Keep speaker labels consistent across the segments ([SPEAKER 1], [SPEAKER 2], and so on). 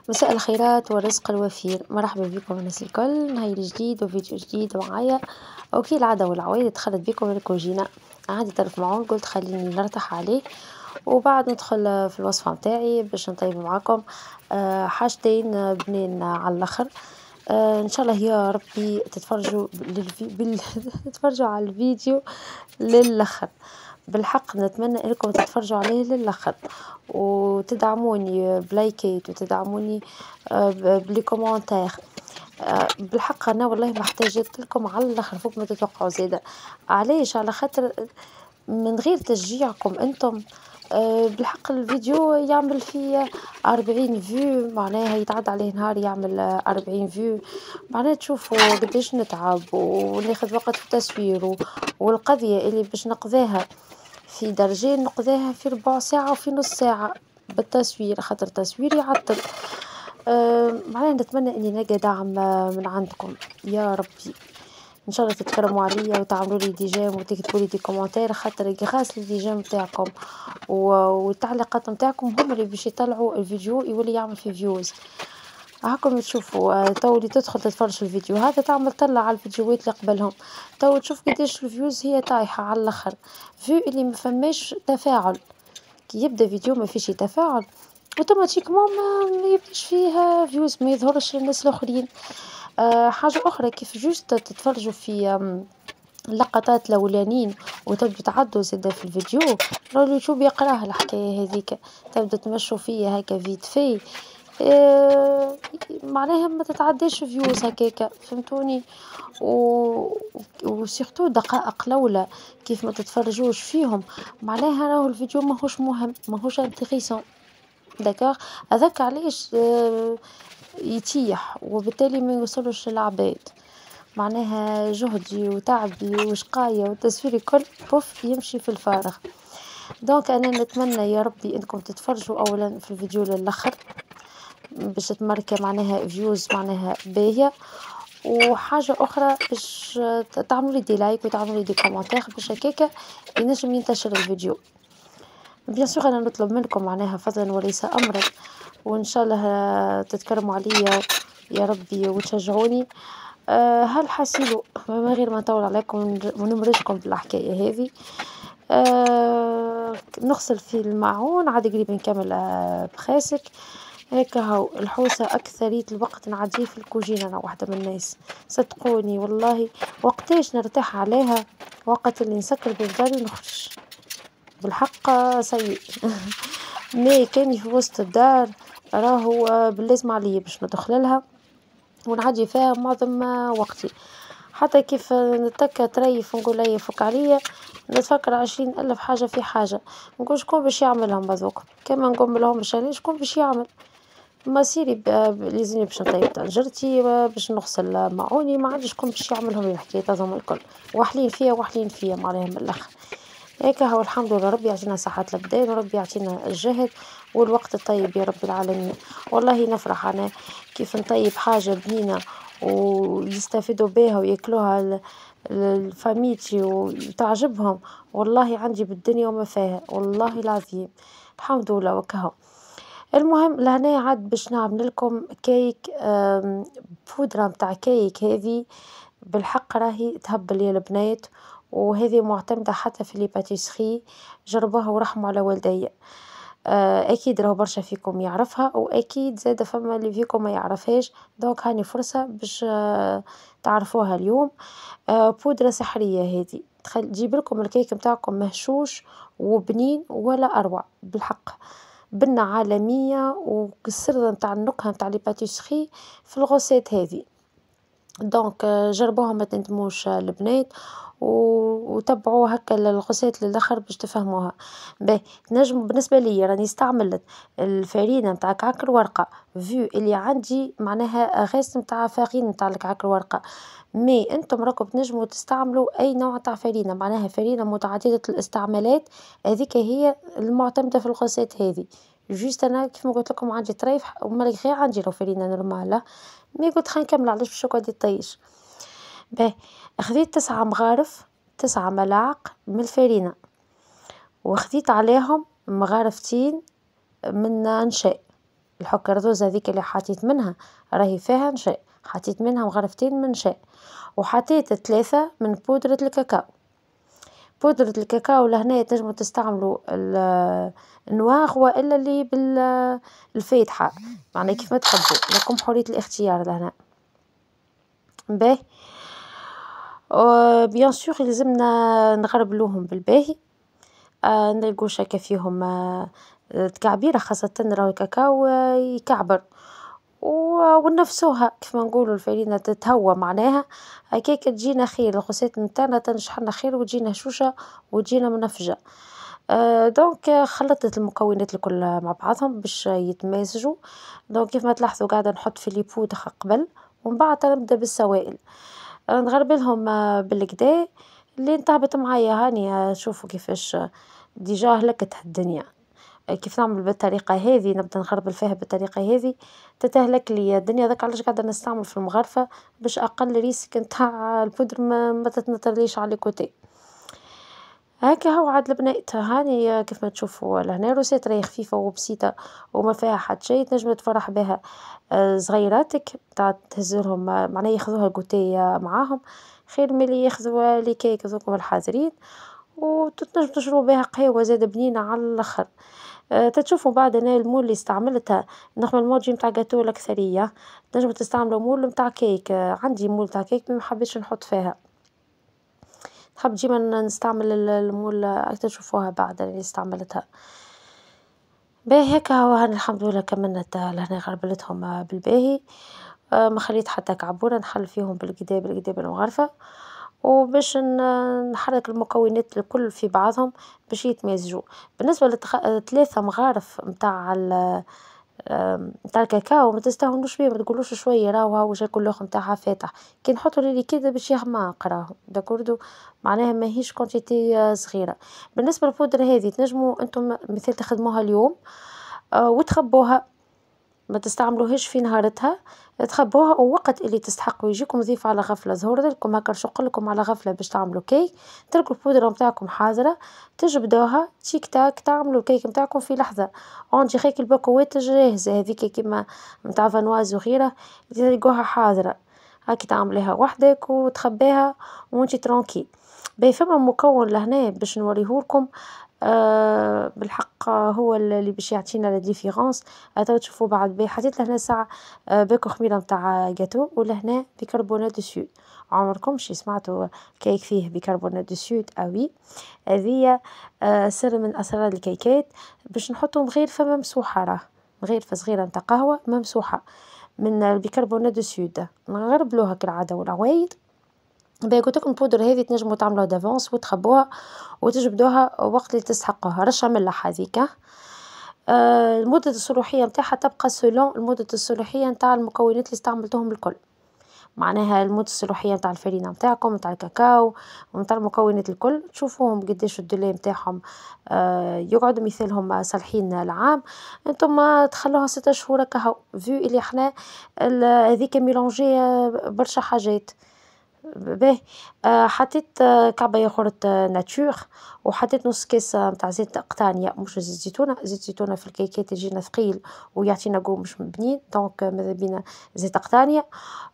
[SPEAKER 1] مساء الخيرات والرزق الوفير، مرحبا بكم الناس الكل، نهار جديد وفيديو جديد معايا. وكي العادة والعوايد دخلت بكم الكوجينة، عندي طرف معون قلت خليني نرتاح عليه وبعد ندخل في الوصفة متاعي باش نطيب معاكم حاجتين بنين على الاخر. ان شاء الله يا ربي تتفرجوا تتفرجوا على الفيديو للاخر. بالحق نتمنى انكم تتفرجوا عليه للاخر وتدعموني بلايكات وتدعموني بلي كومونتير. بالحق انا والله محتاجة لكم على الاخر فوق ما تتوقعوا زيادة. علاش؟ على خاطر من غير تشجيعكم انتم بالحق الفيديو يعمل فيه 40 فيو، معناها يتعدى عليه نهار يعمل 40 فيو. معناها تشوفوا قداش نتعب وناخذ وقت في التصوير والقضية اللي باش نقضيها في درجين نقضيها في ربع ساعة وفي نص ساعة بالتصوير، خاطر التصوير يعطل. معناها نتمنى اني نلقى دعم من عندكم يا ربي. ان شاء الله تتكرموا عليا وتعملوا لي ديجام وتكتبوا لي دي كومنتير، خاطر غراس الديجام نتاعكم والتعليقات نتاعكم هم اللي باش يطلعوا الفيديو يولي يعمل في فيوز. هاكم تشوفوا تو اللي تدخل تتفرج في الفيديو هذا تعمل طلع على الفيديوهات اللي قبلهم، تو تشوف قداش الفيوز هي طايحة على الاخر. فيو اللي ما فماش تفاعل، كي يبدا فيديو ما فيش تفاعل اوتوماتيكمون ما يبداش فيه فيوز، ما يظهرش للناس الاخرين. حاجة اخرى كيف جوست تتفرجوا في اللقطات الاولانيين وتبدو تعدوا زادا في الفيديو، راه اليوتيوب يقراها الحكايه هذيك، تبدا تمشوا فيا هكا فيت في معناها ما تتعداش فيوز هكاكا، فهمتوني؟ وسيرتو دقائق الاولى كيف ما تتفرجوش فيهم معناها راهو الفيديو ماهوش مهم، ماهوش انتريسون. داكوغ، هذاك علاش يتيح وبالتالي ما يوصلش للعباد. معناها جهدي وتعبي وشقاية وتصويري الكل بوف يمشي في الفارغ. دونك انا نتمنى يا ربي انكم تتفرجوا اولا في الفيديو للاخر باش تمركي معناها فيوز معناها باهية. وحاجة أخرى باش تعملوا لي دي لايك وتعملوا لي دي كومنتير باش هكاكا ينجم ينتشر الفيديو. بيان سور أنا نطلب منكم معناها فضلا وليس أمرا، وإن شاء الله تتكرموا عليا يا ربي وتشجعوني. هل حاسيلو من غير ما نطول عليكم ونمرجكم بالحكاية هذه. نغسل في الماعون عاد قريب نكمل بخاسك هيك. هاو الحوسة أكثرية الوقت نعديه في الكوجينة، أنا واحدة من الناس صدقوني والله. وقتاش نرتاح عليها؟ وقت اللي نسكر بالدار ونخرج بالحق سيء. ما كاني في وسط الدار راهو باللازم عليا باش ندخل لها ونعدي فيها معظم وقتي. حتى كيف نتكا تريف ونقول لي يفك عليا نتفكر 20,000 حاجة في حاجة، نقول شكون باش يعملهم بذوك، كما نقول لهم باش شكون باش يعمل مصيري لازمني باش نطيب طنجرتي باش نغسل معوني، ما عنديش شكون باش يعملهم الحكاية هذوما الكل، واحلين فيا معناها من الاخر. هيك هو الحمد لله، ربي يعطينا صحة الابدان وربي يعطينا الجهد والوقت الطيب يا رب العالمين. والله نفرح انا كيف نطيب حاجة بنينة ويستفيدوا بها وياكلوها الفاميتي وتعجبهم، والله عندي بالدنيا وما فيها والله العظيم. الحمد لله وكهو. المهم لهنا عاد باش نعمل لكم كيك بودرة متاع كيك هذه بالحق راهي تهبل يا البنات، وهذه معتمدة حتى في لي باتيسري، جربوها ورحموا على والدي. اكيد راهو برشا فيكم يعرفها واكيد زاده فما اللي فيكم ما يعرفهاش، دونك هاني فرصة باش تعرفوها اليوم. بودرة سحرية هذه تجيب لكم الكيك متاعكم مهشوش وبنين ولا اروع بالحق، بنة عالمية والسر متاع النكهة متاع لي باتيسري في الغوسيت هذه. دونك جربوها ما تندموش البنات وتبعوا هكا الغوسيت للاخر باش تفهموها. باهي تنجموا بالنسبه لي راني استعملت الفرينه نتاع كعك الورقه، فيو اللي عندي معناها غاز نتاع فرين نتاع الكعك الورقه، مي انتم راكم تنجموا تستعملوا اي نوع تاع فرينه، معناها فرينه متعدده الاستعمالات، هذيك هي المعتمده في الغوسيت هذه. جوست انا كيف ما قلت لكم عندي طريف ومالغري عندي لو فرينه نورمال، مي قلت خلينا نكمل علاش باش نقعد يطيش. باهي خذيت 9 مغارف، 9 ملاعق من الفرينة، وخذيت عليهم مغارفتين من نشاء الحكة الرذوذ هذيك اللي حطيت منها راهي فيها نشاء، حطيت منها مغرفتين من نشاء، وحطيت 3 من بودرة الكاكاو. بودرة الكاكاو لهنا تنجمو تستعملوا النواغ والا اللي الفاتحة، معناها كيف ما تحبوا، لكم حرية الاختيار لهنا. باهي، بيان سور يلزمنا نغربلوهم بالباهي، نلقوش هكا فيهم تكعبيرة، خاصة راهو الكاكاو يكعبر، ونفسوها كيف ما نقولوا الفرينة تتهوى معناها، هكاك تجينا خير الغوصات نتاعنا تنجح لنا خير وتجينا هشوشة وتجينا منفجة. دونك خلطت المكونات الكل مع بعضهم باش يتمازجوا. دونك كيف ما تلاحظوا قاعدة نحط في البودرة قبل، ومن بعد نبدأ بالسوائل. نغربلهم بالكدا اللي تهبط معايا هاني. شوفوا كيفاش ديجا هلكت الدنيا. كيف نعمل بالطريقة هذي، نبدأ نغربل فيها بالطريقة هذي تتهلك لي الدنيا. ذاك علاش قاعدة نستعمل في المغرفة باش أقل ريسك نتاع البودر ما تتنطرليش على كوتي. هاكا هو عاد البنات هاني كيف ما تشوفوا لهنا روسيت راهي خفيفة وبسيطة وما فيها حد شيء، تنجم تفرح بها صغيراتك تاع تهزلهم معناها ياخذوها كوتي معاهم، خير ملي ياخذوا لي كيك ذوكم الحاضرين، وتنجم تشربوا بها قهوة زادة بنينة على الآخر. تتشوفوا بعد أنا المول اللي استعملتها نخمل المول جي متاع جاتو الأكثرية، تنجموا تستعملوا مول متاع كيك. عندي مول تاع كيك ما حبيتش نحط فيها، نحب ديما نستعمل المول أكثر. تشوفوها بعد اللي استعملتها. باهي هكا هو هاني الحمد لله كملت لهنا غربلتهم بالباهي. ما خليت حتى كعبورة نحل فيهم بالقدا بالقدا بالمغرفة، وباش نحرك المكونات الكل في بعضهم باش يتمازجوا. بالنسبة 3 مغارف متاع متاع الكاكاو ما تستهونوش بيه، ما تقولوش شوية راهو هاو جا كل الاخر متاعها فاتح، كي نحطوا لي كذا باش يغمق راهو داكوردو، معناها ماهيش كونتيتي صغيرة. بالنسبة للبودرة هذه تنجموا انتم مثال تخدموها اليوم وتخبوها، ما تستعملوهاش في نهارتها، تخبوها ووقت اللي تستحقوا يجيكم ضيف على غفلة ظهر لكم هكا رشق لكم على غفلة باش تعملوا كيك، تلقوا البودرة متاعكم حاضرة، تجبدوها تيك تاك تعملوا الكيك متاعكم في لحظة. عندي خيك الباكوات جاهزة هذيك كيما متاع فانواز وغيره تلقوها حاضرة، هاكي تعمليها وحدك وتخبيها وانتي ترونكي. باهي فما مكون لهنا باش نوريهولكم بالحق هو اللي باش يعطينا لا ديفيرونس. تو تشوفوا بعد باهي حطيت لهنا ساعة باكو خميرة متاع جاتو، ولهنا بيكربونات دو سود. عمركم شي سمعتوا كيك فيه بيكربونات دو سود؟ اوي هذيا سر من اسرار الكيكات، باش نحطهم مغرفة ممسوحة، راه مغرفة صغيرة متاع قهوة ممسوحة من البيكربونات دو سود، نغربلوها كالعادة والعوايد. باهي قلت لكم البودرة هذه تنجموا تعملوها دافونس وتخبوها وتجبدوها وقت اللي تستحقوها. رشة ملح هذيك. المدة الصلاحية متاعها تبقى سولون المدة الصلاحية متاع المكونات اللي استعملتهم الكل، معناها المدة الصلاحية متاع الفرينة متاعكم متاع الكاكاو ومتاع المكونات الكل تشوفوهم قداش الدولي متاعهم يقعدوا مثالهم صالحين العام. انتم تخلوها 6 شهور كهو فيو اللي احنا هذيك ميلونجي برشا حاجات. باهي حطيت كعبة ياغورت ناتور، وحطيت نص كاس متاع زيت قطانية مش زيت زيتونة. زيت زيتونة في الكيكات يجينا ثقيل ويعطينا جو مش بنين، دونك ماذا بينا زيت قطانية.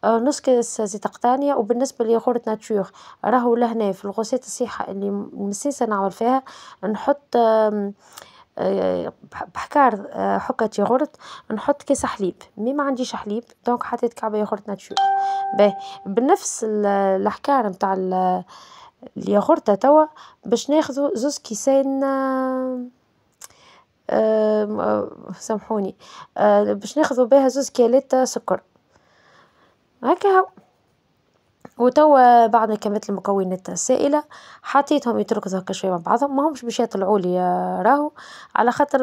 [SPEAKER 1] نص كاس زيت قطانية. وبالنسبة لياغورت ناتور راهو لهنا في الغوصات الصحة اللي مسيسة نعمل فيها نحط بحكار حكة ياغورت، نحط كيس حليب مي ما عنديش حليب دونك حطيت كعبة ياغورت ناتور. باهي بنفس الحكار متاع الياغورت توا باش ناخذوا 2 كيسين سامحوني باش ناخذوا بها 2 كيالات سكر هكا هو. وتوا بعد ما كملت المكونات السائلة حطيتهم يتركزوا هكا شوية مع بعضهم، ما همش باش يطلعوا لي راهو على خاطر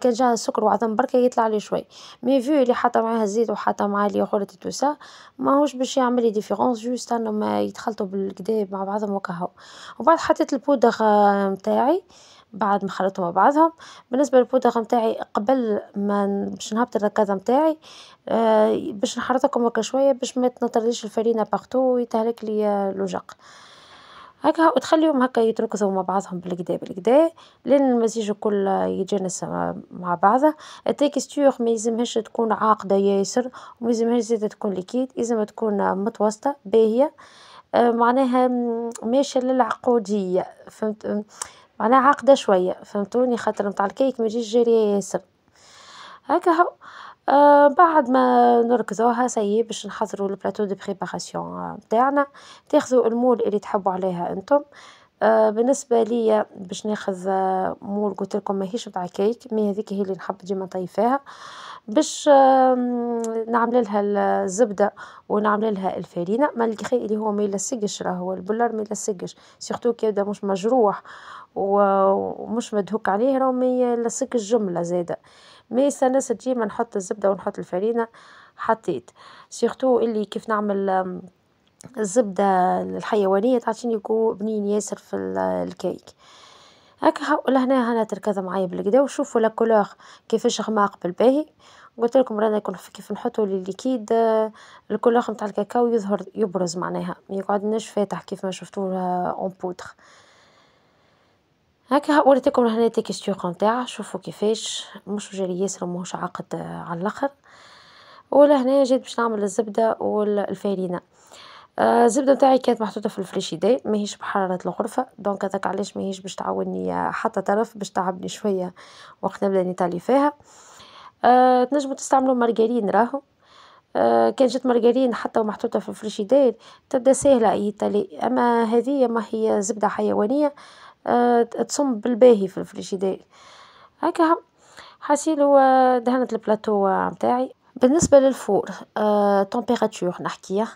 [SPEAKER 1] كان جا السكر وعظم بركة يطلع لي شوي، مي فيو اللي حاطة معاها الزيت وحاطة معاه الياغورت توسا ما هوش باش يعمل لي ديفيرونس، جوست انهم يتخلطوا بالكدا مع بعضهم وكهو. وبعد حطيت البودر متاعي بعد ما خلطتهم مع بعضهم. بالنسبة للبودر متاعي قبل ما باش نهبط الركازة متاعي باش نحركهم هكا شوية باش ما تنطرليش الفرينة باغتو ويتهلك لي لوجق. هكا وتخليهم هكا يتركزوا مع بعضهم بالكدا بالكدا، لين المزيج الكل يتجانس مع بعضه. التكستور ما يلزمهاش تكون عاقدة ياسر، وما يلزمهاش زادة تكون ليكيد، يلزمها تكون متوسطة باهية. معناها ماشية للعقودية، فهمت؟ معناها عاقدة شوية، فهمتوني؟ خاطر متاع الكيك ما تجيش جارية ياسر. هاكا هو. بعد ما نركزوها سي باش نحضروا البلاتو دو بريباراسيون نتاعنا. تاخذوا المول اللي تحبوا عليها انتم. بالنسبة ليا باش ناخذ مول قلت لكم ماهيش متاع كيك، مي هذيك هي اللي نحب ديما نطيفاها، باش نعمل لها الزبدة ونعمل لها الفارينة مالغري اللي هو ما يلصقش، راهو البولار ما يلصقش، سورتو كي يبدا مش مجروح ومش مدهوك عليه راهو ما يلصقش جملة زادة. مي استانست ديما نحط الزبدة ونحط الفرينة، حطيت سورتو اللي كيف نعمل الزبدة الحيوانية تعطيني جو بنين ياسر في الكيك. هاكا لهنا هنا تركز معايا بالكدا وشوفوا لا كولور كيفاش غماق بالباهي. قلت لكم رانا كيف نحطوا الليكيد الكولور نتاع الكاكاو يظهر يبرز، معناها ما يقعدناش فاتح كيف ما شفتوه اون بودر. هاكا وريتكم هنا تيكستور نتاعها، شوفوا كيفاش مش جاري ياسر ماهوش عاقد على الاخر. ولهنا جيت باش نعمل الزبدة والفارينة. الزبدة نتاعي كانت محطوطة في الفريشيدي ماهيش بحرارة الغرفة، دونك هذاك علاش ماهيش باش تعاوني حتى طرف باش تعبني شوية وقت نبدا نطلي فيها. تنجموا تستعملوا مارغرين راهو. كان جات مارغرين حتى ومحطوطة في الفريشيدير تبدا ساهلة يطلي، أما هذه ما هي زبدة حيوانية تصم بالباهي في الفريشيدير. هاكا حاسيلو دهنت البلاطو متاعي. بالنسبة للفور تمبيراتور نحكيه.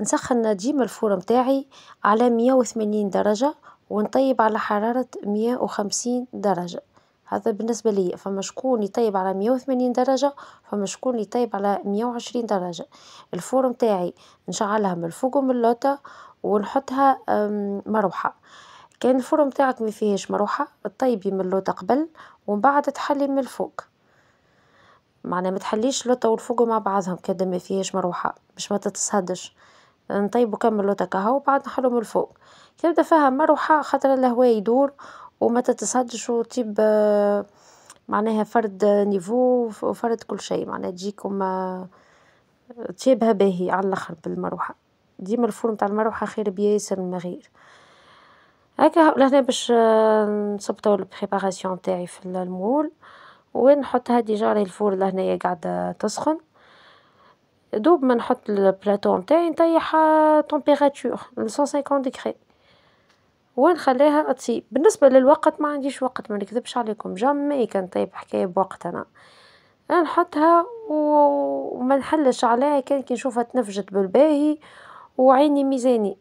[SPEAKER 1] نسخن ديما الفور متاعي على 180 درجة ونطيب على حرارة 150 درجة. هذا بالنسبة لي، فما شكون يطيب على 180 درجة، فما شكون يطيب على 120 درجة. الفور متاعي نشعلها من الفوق ومن اللوطة ونحطها مروحة. كان الفور متاعك ما فيهاش مروحة طيبي من اللوطة قبل ومن بعد تحلي من الفوق، معناها ما تحليش لوطة والفوق مع بعضهم كدا ما فيهاش مروحة باش ما تتصهدش. نطيبو كامل لوطة كهو وبعد نحلو من الفوق، كيبدا فيها مروحة خاطر الهواء يدور وما تتصهدش وتجيب معناها فرد نيفو وفرد كل شيء، معناها تجيكم تشابها باهي على الاخر بالمروحة. ديما الفرن تاع المروحة خير بياسر من غير. هاكا لهنا باش نصبطو البريباراسيون تاعي في المول ونحطها ديجا راهي الفور لهنايا قاعدة تسخن. دوب ما نحط البلاطو نتاعي نطيحها تمبيراتور 150 ديغري ونخليها تطيب. بالنسبة للوقت ما عنديش وقت، ما نكذبش عليكم جامي كان طيب حكاية بوقت. انا نحطها وما نحلش عليها كان كي نشوفها تنفجت بالباهي وعيني ميزاني.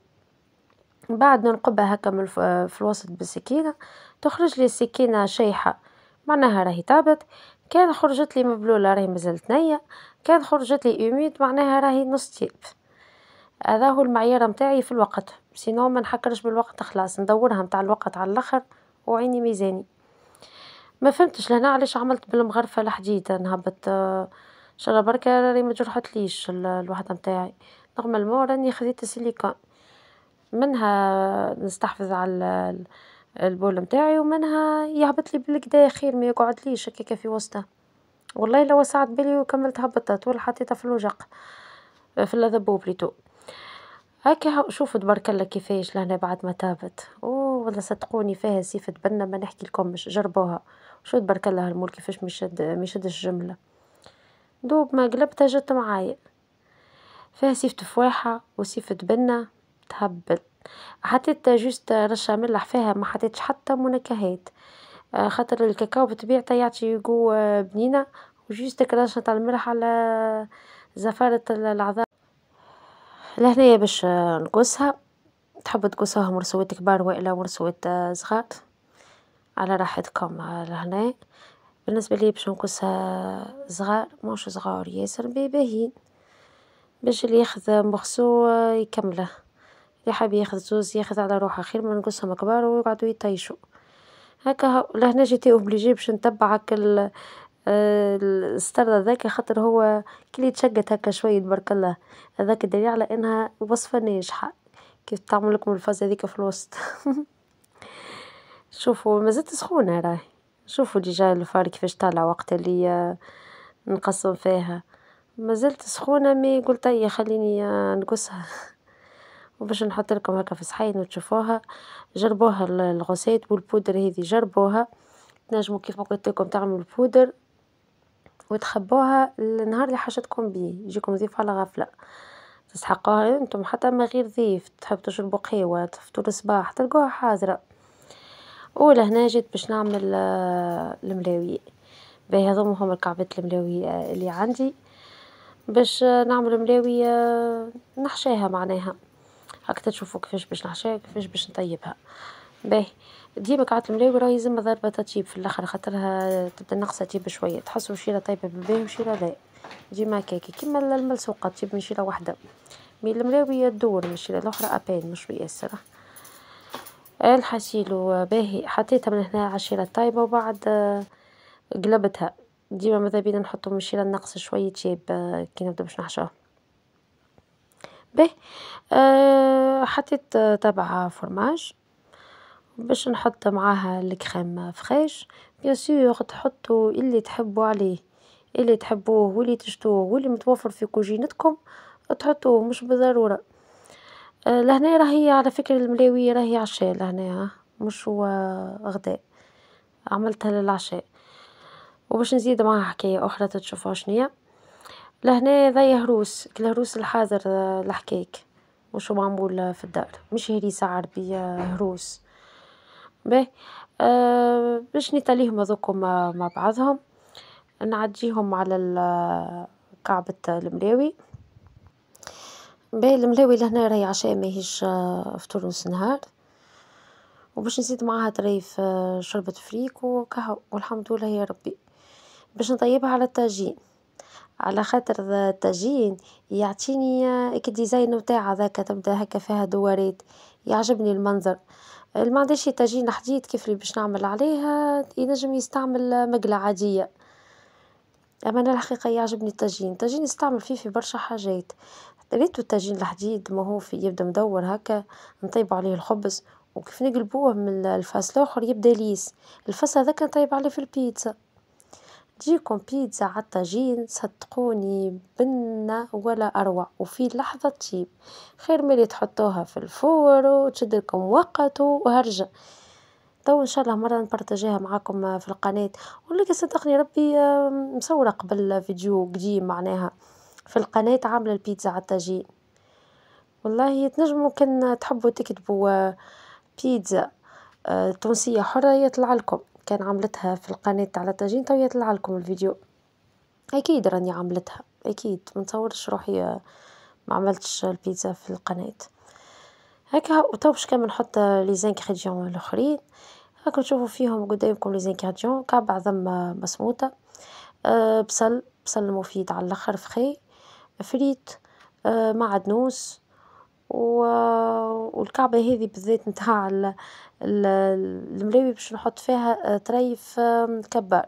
[SPEAKER 1] بعد ننقبها هكا من في الوسط بالسكينة، تخرج لي السكينة شايحة معناها راهي طابت. كان خرجت لي مبلولة راهي مازالت نية، كان خرجت لي اوميد معناها راهي نص تيب. هذا هو المعيار متاعي في الوقت، سينو ما نحكرش بالوقت خلاص ندورها متاع الوقت على الاخر وعيني ميزاني. ما فهمتش لهنا علاش عملت بالمغرفة الحديد نهبط ان شاء الله بركة راني ما جرحتليش الوحدة متاعي. نورمالمون راني خديت السيليكون، منها نستحفظ على البول متاعي ومنها يهبط لي بالكدا خير ما يقعدليش هكاكا في وسطه. والله لو وسعت بالي وكملت هبطت ولا حطيتها في الوجق في اللذبو بليتو. هاكا شوفوا تبارك الله كيفاش لهنا بعد ما تابت والله صدقوني فيها سيفة بنة ما نحكي لكمش جربوها. شو تبارك الله المول كيفاش ما يشدش جملة. دوب ما قلبتها جت معايا فيها سيفة فواحة وسيفة بنة تهبل. حطيت جوست رشة ملح فيها ما حطيتش حتى منكهات، خاطر الكاكاو بطبيعته يعطي جو بنينة وجوست رشة تاع الملح على زفارة الأعضاء. لهنايا باش نقصها، تحب تقصوها مرسوات كبار والا مرسوات صغار على راحتكم. لهنا بالنسبة لي باش نقصها صغار مش صغار ياسر باهيين باش اللي ياخذ مغسو يكمله، اللي حاب ياخذ زوز ياخذ على روحه خير ما نقصهم كبار ويقعدوا يطيشوا. هكا لهنا جيتي اوبليجي باش نتبعك الستر ذاك خاطر هو كلي تشقت هكا شوية تبارك الله، هذاك دليل على انها وصفة ناجحة. كيف تعمل لكم الفاز هذيك في الوسط. شوفوا مازالت سخونة راهي، شوفوا ديجا الفار كيفاش طالع وقت اللي نقسم فيها، مازالت سخونة مي قلت هيا خليني نقصها. وباش نحط لكم هكا في صحين وتشوفوها، جربوها الغوسيت والبودر هذي جربوها، تنجموا كيف ما قلت لكم تعملوا البودر وتخبوها النهار اللي حاجتكم بيه، يجيكم ضيف على غفلة تسحقوها انتم حتى من غير ضيف، تحب تشربوا قهوة تفطروا الصباح تلقوها حاضرة. ولهنا جيت باش نعمل الملاوي، باهي هذوما هما الكعبات الملاوي اللي عندي، باش نعمل ملاوي نحشيها معناها، هاك تشوفوا كيفاش باش نحشيها كيفاش باش نطيبها. باهي ديما كعبة الملاوي راهي يلزمها ضربة تطيب في الآخر خاطرها تبدا ناقصة طيب شوية، تحسوا شيرة طيبة بالباهي وشيرة لا، ديما هكاكي كيما الملسوقة تجيب من شيرة واحدة، مي الملاوي تدور من الشيرة الأخرى أبين مش بياسر. الحسيلو باهي حطيتها من هنا على الشيرة الطايبة وبعد قلبتها، ديما ماذا بينا نحطو من الشيرة الناقصة شوية شيب كي نبدا باش نحشوها. باهي حطيت تبع فرماج باش نحط معاها الكريم فريش، بيان سور تحطوا اللي تحبوا عليه، اللي تحبوه واللي تشتوه واللي متوفر في كوجينتكم تحطوه مش بالضرورة. لهنا راهي على فكرة الملاوية راهي عشاء لهنا مش هو غداء، عملتها للعشاء. وباش نزيد معاها حكاية أخرى تشوفوها شنيا، لهنا ذي هروس الهروس الحاضر الحكاك وشو معمول في الدار مش هريسة عربية هروس. باهي باش نتاليهم هذوكم مع بعضهم، نعديهم على كعبة الملاوي. باهي الملاوي لهنا راهي عشاء ماهيش فطور نص نهار، وباش نزيد معاها طريف شوربة فريك وكهو والحمد لله يا ربي. باش نطيبها على الطاجين، على خاطر الطاجين يعطيني هيك الديزاين نتاعها ذاك تبدا هكا فيها دوارات، يعجبني المنظر. ما عنديش طاجين حديد كيف اللي باش نعمل عليها ينجم يستعمل مقلة عادية، اما انا الحقيقة يعجبني الطاجين يستعمل فيه في برشا حاجات. ريتو الطاجين الحديد ما هو في يبدا مدور هكا نطيب عليه الخبز، وكيف نقلبوه من الفاس الاخر يبدا ليس، الفاس هذاك نطيب عليه في البيتزا، تجيكم بيتزا عالطاجين صدقوني بنة ولا أروع وفي لحظة تجيب، خير ملي تحطوها في الفور وتشد لكم وقت وهرجة. تو إن شاء الله مرة نبارطاجيها معاكم في القناة، ولكن صدقني ربي مصورة قبل فيديو قديم معناها في القناة عاملة البيتزا عالطاجين، والله تنجموا كان تحبوا تكتبوا بيتزا تونسية حرة يطلع لكم، كان عملتها في القناة على طاجين تو يطلع لكم الفيديو، أكيد راني عملتها أكيد منصورش روحي ما عملتش البيتزا في القناة هكا. وتو باش كمان نحط لي زانغريديون الآخرين هاكا تشوفوا فيهم قدامكم لي زانغريديون كعب عظم مسموطة، بصل مفيد على الآخر فخي فريت معدنوس والكعبة هذه بالذات نتاع الملاوي باش نحط فيها طريف كبار،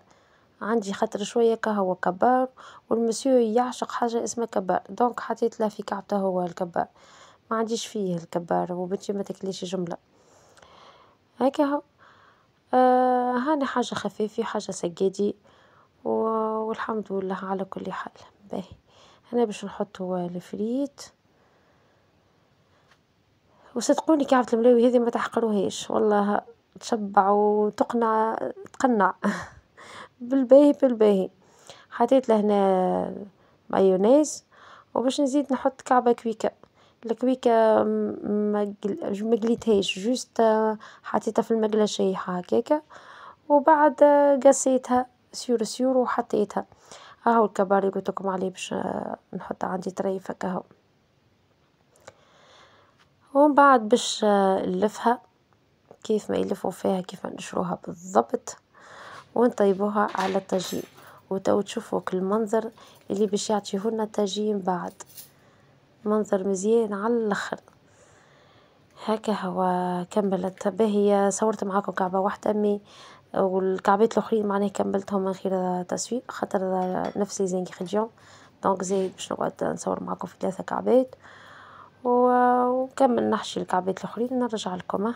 [SPEAKER 1] عندي خاطر شوية كهوة كبار والمسيو يعشق حاجة اسمها كبار دونك حطيت له في كعبته هو الكبار، ما عنديش فيه الكبار وبنتي ما تاكليش جملة هكا هو. هاني حاجة خفيفة حاجة سجادي والحمد لله على كل حال. باهي هنا باش نحطو الفريت، وصدقوني كعبة الملاوي هذه ما تحقروهاش والله تشبع وتقنع تقنع. بالباهي حطيت لهنا مايونيز، وباش نزيد نحط كعبة كويكة، الكويكة ما قليتهاش جوست حطيتها في المقلة شايحة هكاكا، وبعد قسيتها سيور وحطيتها. هاهو الكبار اللي قلت لكم عليه باش نحط عندي طريف هكا هو، ومن بعد باش نلفها كيف ما يلفوا فيها كيف ما نشروها بالضبط ونطيبوها على الطاجين، وتو تشوفوا كل المنظر اللي باش يعطيهولنا الطاجين بعد منظر مزيان على الاخر هكا هو. كملت باهي صورت معاكم كعبة واحدة مي والكعبات الاخرين معناه كملتهم من غير تسويق خاطر نفس لي زانغريديون دونك زايد باش نقعد نصور معاكم في 3 كعبات وكمل نحشي الكعبات الآخرين ونرجع لكم.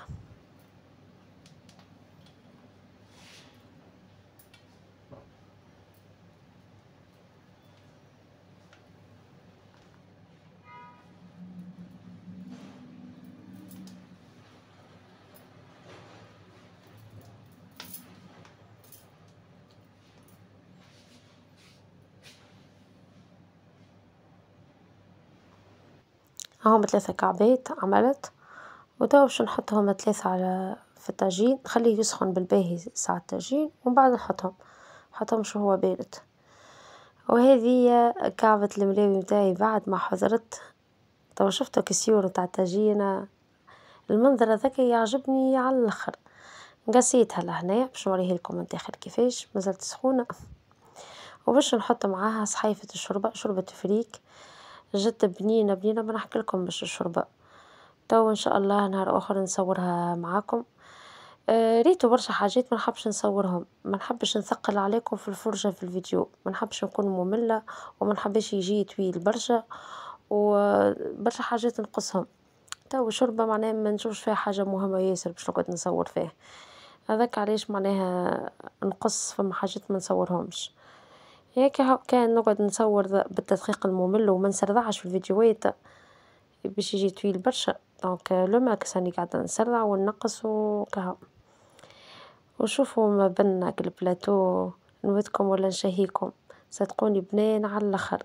[SPEAKER 1] هاهم 3 كعبات عملت، وتوا باش نحطهم 3 على في الطاجين، نخليه يسخن بالباهي ساعة الطاجين ومن بعد نحطهمش وهو بارد. وهذي كعبة الملاوي متاعي بعد ما حضرت. توا شفتوا كسيور متاع الطاجين، المنظر هذاك يعجبني على الآخر. قصيتها لهنا باش نوريه لكم من الداخل كيفاش مازالت سخونة. وباش نحط معاها صحيفة الشوربة، شوربة فريك جت بنينة بنينة، ما نحكي لكم باش الشوربة. تو إن شاء الله نهار آخر نصورها معاكم. ريتو برشا حاجات ما نحبش نصورهم، ما نحبش نثقل عليكم في الفرجة في الفيديو، ما نحبش نكون مملة وما نحبش يجي طويل برشا وبرشا حاجات نقصهم. تو شوربة معناها ما نشوفش فيها حاجة مهمة ياسر باش نقعد نصور فيها، هذاك علاش معناها نقص فما حاجات ما نصورهمش. هيك كان نقعد نصور بالتدقيق الممل وما نسرعش في الفيديوهات باش يجي طويل برشا. دونك لو ماكس راني قاعدة نسرع وننقص وكهو. وشوفوا ما بين البلاتو نودكم ولا نشهيكم، صدقوني بنان على الآخر.